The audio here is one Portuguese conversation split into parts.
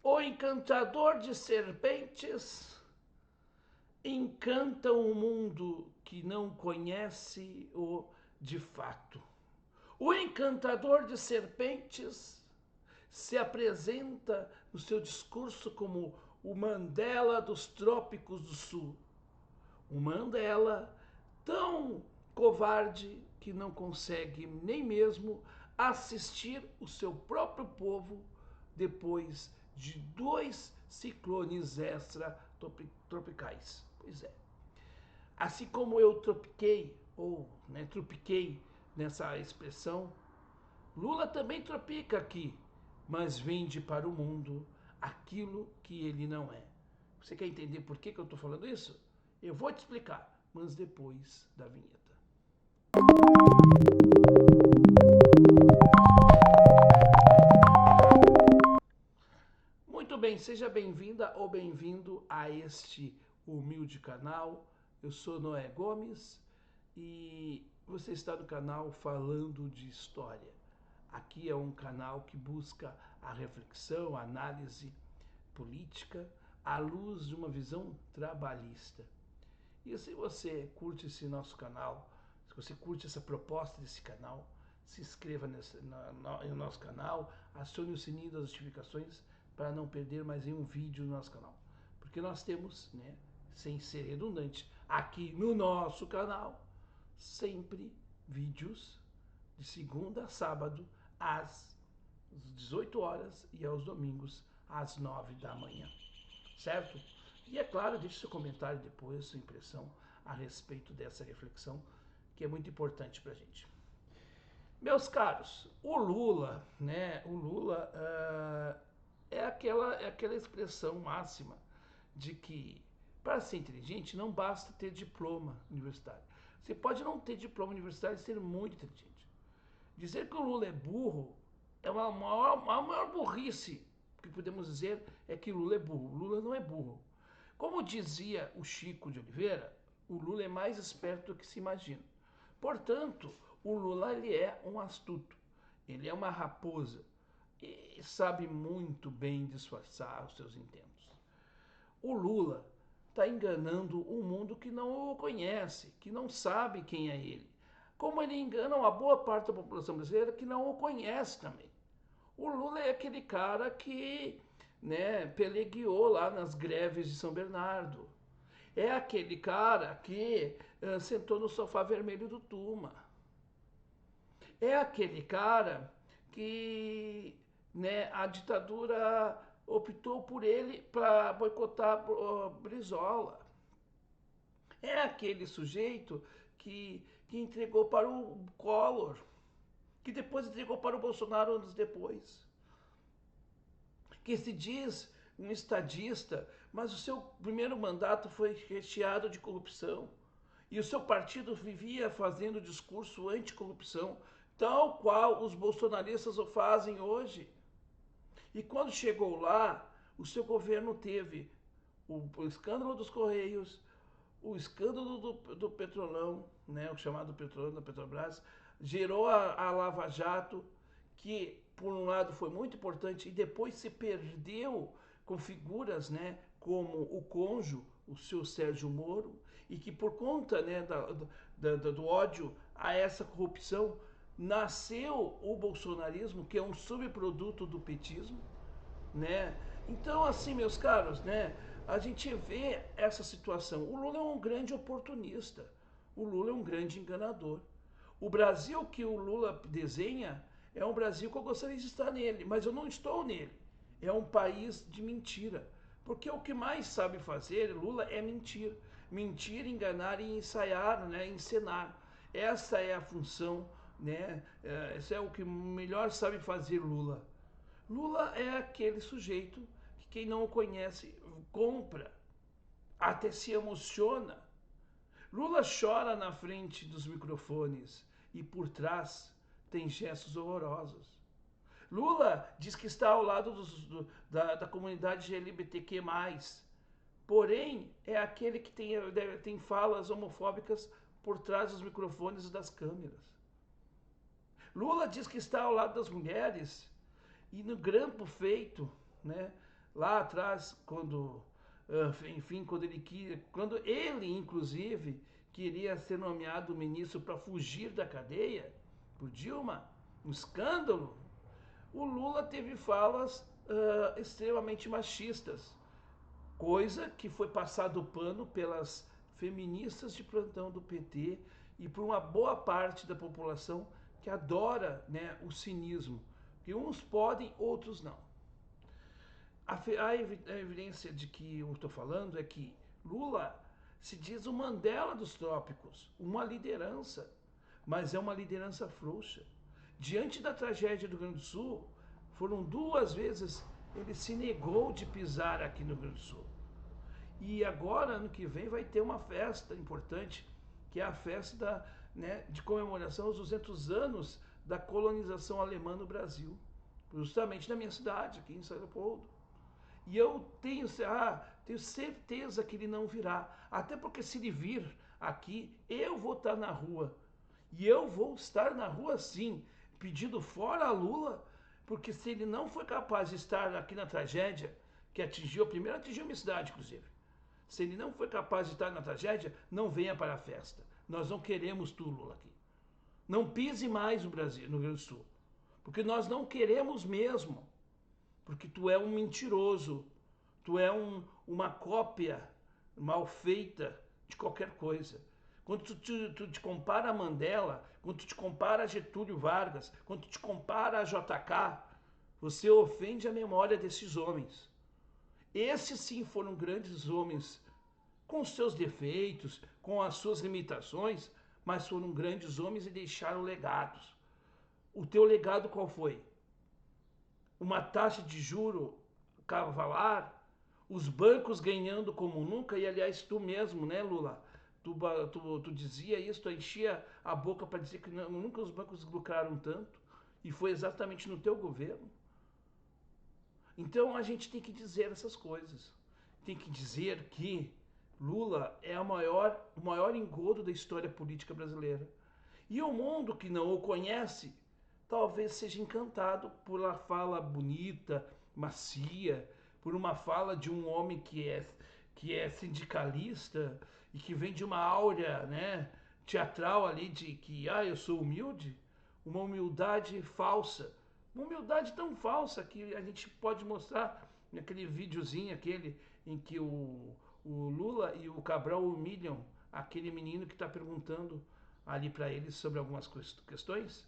O encantador de serpentes encanta um mundo que não conhece-o de fato. O encantador de serpentes se apresenta no seu discurso como o Mandela dos trópicos do sul. Um Mandela tão covarde que não consegue nem mesmo assistir o seu próprio povo depois de 2 ciclones extratropicais. Pois é. Assim como eu tropiquei, ou tropiquei nessa expressão, Lula também tropica aqui, mas vende para o mundo aquilo que ele não é. Você quer entender por que eu estou falando isso? Eu vou te explicar, mas depois da vinheta. Muito bem, seja bem-vinda ou bem-vindo a este humilde canal. Eu sou Noé Gomes e você está no canal Falando de História. Aqui é um canal que busca a reflexão, a análise política à luz de uma visão trabalhista. E se você curte esse nosso canal, se você curte essa proposta desse canal, se inscreva no nosso canal, acione o sininho das notificações para não perder mais nenhum vídeo no nosso canal. Porque nós temos, sem ser redundante, aqui no nosso canal, sempre vídeos de segunda a sábado às 18 horas e aos domingos às 9 da manhã. Certo? E é claro, deixe seu comentário depois, sua impressão a respeito dessa reflexão, que é muito importante para a gente. Meus caros, o Lula é aquela expressão máxima de que para ser inteligente não basta ter diploma universitário. Você pode não ter diploma universitário e ser muito inteligente. Dizer que o Lula é burro é a maior burrice que podemos dizer é que Lula é burro. Lula não é burro. Como dizia o Chico de Oliveira, o Lula é mais esperto do que se imagina. Portanto, o Lula ele é um astuto, ele é uma raposa e sabe muito bem disfarçar os seus intentos. O Lula está enganando um mundo que não o conhece, que não sabe quem é ele. Como ele engana uma boa parte da população brasileira que não o conhece também. O Lula é aquele cara que pelegueou lá nas greves de São Bernardo. É aquele cara que sentou no sofá vermelho do Tuma. É aquele cara que a ditadura optou por ele para boicotar Brizola. É aquele sujeito que entregou para o Collor, que depois entregou para o Bolsonaro anos depois. Que se diz um estadista, mas o seu primeiro mandato foi recheado de corrupção. E o seu partido vivia fazendo discurso anticorrupção, tal qual os bolsonaristas o fazem hoje. E quando chegou lá, o seu governo teve o escândalo dos Correios, o escândalo do Petrolão, o chamado Petrolão da Petrobras, gerou a Lava Jato, que por um lado foi muito importante e depois se perdeu com figuras como o cônjuge, o seu Sérgio Moro, e que por conta do ódio a essa corrupção nasceu o bolsonarismo, que é um subproduto do petismo. Então, assim, meus caros, a gente vê essa situação. O Lula é um grande oportunista, o Lula é um grande enganador. O Brasil que o Lula desenha é um Brasil que eu gostaria de estar nele, mas eu não estou nele. É um país de mentira. Porque o que mais sabe fazer Lula é mentir. Mentir, enganar e ensaiar, encenar. Essa é a função, esse é o que melhor sabe fazer Lula. Lula é aquele sujeito que quem não o conhece compra, até se emociona. Lula chora na frente dos microfones e por trás tem gestos horrorosos. Lula diz que está ao lado da comunidade LGBTQ+, porém é aquele que tem falas homofóbicas por trás dos microfones e das câmeras. Lula diz que está ao lado das mulheres e no grampo feito, lá atrás, enfim, quando ele, inclusive, queria ser nomeado ministro para fugir da cadeia por Dilma, um escândalo, o Lula teve falas extremamente machistas, coisa que foi passado pano pelas feministas de plantão do PT e por uma boa parte da população que adora, né, o cinismo, que uns podem, outros não. A evidência de que eu estou falando é que Lula se diz o Mandela dos trópicos, uma liderança, mas é uma liderança frouxa. Diante da tragédia do Rio Grande do Sul, foram 2 vezes ele se negou de pisar aqui no Rio Grande do Sul. E agora, ano que vem, vai ter uma festa importante, que é a festa né, de comemoração aos 200 anos da colonização alemã no Brasil, justamente na minha cidade, aqui em São Leopoldo. E eu tenho certeza que ele não virá, até porque se ele vir aqui, eu vou estar na rua. E eu vou estar na rua sim, pedindo fora Lula, porque se ele não foi capaz de estar aqui na tragédia, que atingiu a minha cidade, inclusive. Se ele não foi capaz de estar na tragédia, não venha para a festa. Nós não queremos tu, Lula, aqui. Não pise mais no Brasil, no Rio Grande do Sul. Porque nós não queremos mesmo. Porque tu é um mentiroso. Tu é uma cópia mal feita de qualquer coisa. Quando tu te compara a Mandela, quando tu te compara a Getúlio Vargas, quando tu te compara a JK, você ofende a memória desses homens. Esses sim foram grandes homens, com os seus defeitos, com as suas limitações, mas foram grandes homens e deixaram legados. O teu legado qual foi? Uma taxa de juro cavalar, os bancos ganhando como nunca, e aliás tu mesmo, né, Lula? Tu dizia isso, tu enchia a boca para dizer que nunca os bancos lucraram tanto, e foi exatamente no teu governo. Então a gente tem que dizer essas coisas. Tem que dizer que Lula é o maior engodo da história política brasileira. E o mundo que não o conhece talvez seja encantado por uma fala bonita, macia, por uma fala de um homem que é sindicalista e que vem de uma áurea, né, teatral ali de que eu sou humilde, uma humildade falsa. Uma humildade tão falsa que a gente pode mostrar naquele videozinho aquele em que o Lula e o Cabral humilham aquele menino que está perguntando ali para eles sobre algumas questões,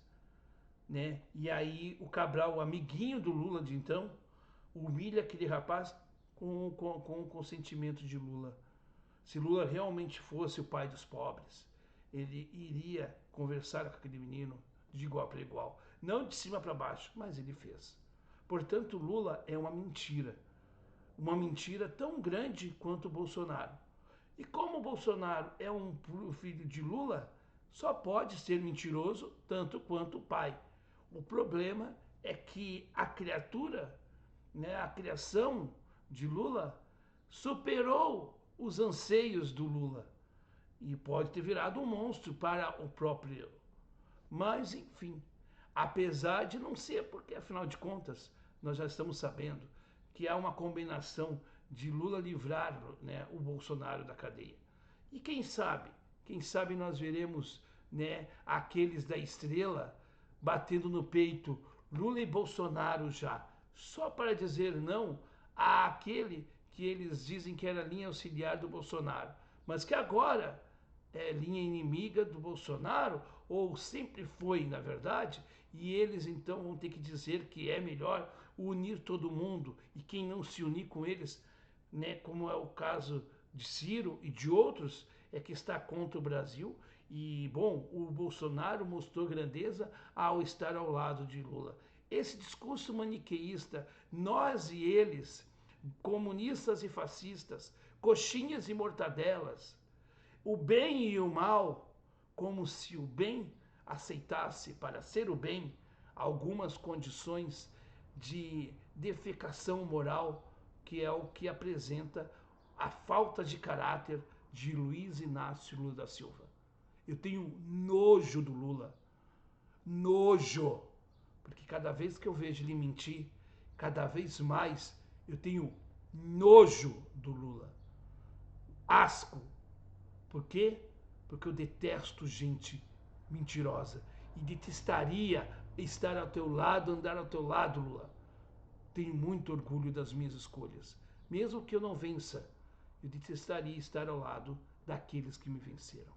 né? E aí o Cabral, o amiguinho do Lula de então, humilha aquele rapaz com o consentimento de Lula. Se Lula realmente fosse o pai dos pobres, ele iria conversar com aquele menino de igual para igual. Não de cima para baixo, mas ele fez. Portanto, Lula é uma mentira. Uma mentira tão grande quanto o Bolsonaro. E como o Bolsonaro é um filho de Lula, só pode ser mentiroso tanto quanto o pai. O problema é que a criatura, né, a criação de Lula, superou os anseios do Lula. E pode ter virado um monstro para o próprio. Mas, enfim, apesar de não ser, porque afinal de contas, nós já estamos sabendo que há uma combinação de Lula livrar, né, o Bolsonaro da cadeia. E quem sabe nós veremos, né, aqueles da estrela batendo no peito Lula e Bolsonaro já, só para dizer não àquele que eles dizem que era linha auxiliar do Bolsonaro, mas que agora é linha inimiga do Bolsonaro, ou sempre foi, na verdade, e eles então vão ter que dizer que é melhor unir todo mundo, e quem não se unir com eles, né, como é o caso de Ciro e de outros, é que está contra o Brasil. E, bom, o Bolsonaro mostrou grandeza ao estar ao lado de Lula. Esse discurso maniqueísta, nós e eles, comunistas e fascistas, coxinhas e mortadelas, o bem e o mal, como se o bem aceitasse para ser o bem algumas condições de defecação moral, que é o que apresenta a falta de caráter de Luiz Inácio Lula da Silva. Eu tenho nojo do Lula, nojo, porque cada vez que eu vejo ele mentir, cada vez mais Eu tenho nojo do Lula. Asco. Por quê? Porque eu detesto gente mentirosa. E detestaria estar ao teu lado, andar ao teu lado, Lula. Tenho muito orgulho das minhas escolhas. Mesmo que eu não vença, eu detestaria estar ao lado daqueles que me venceram.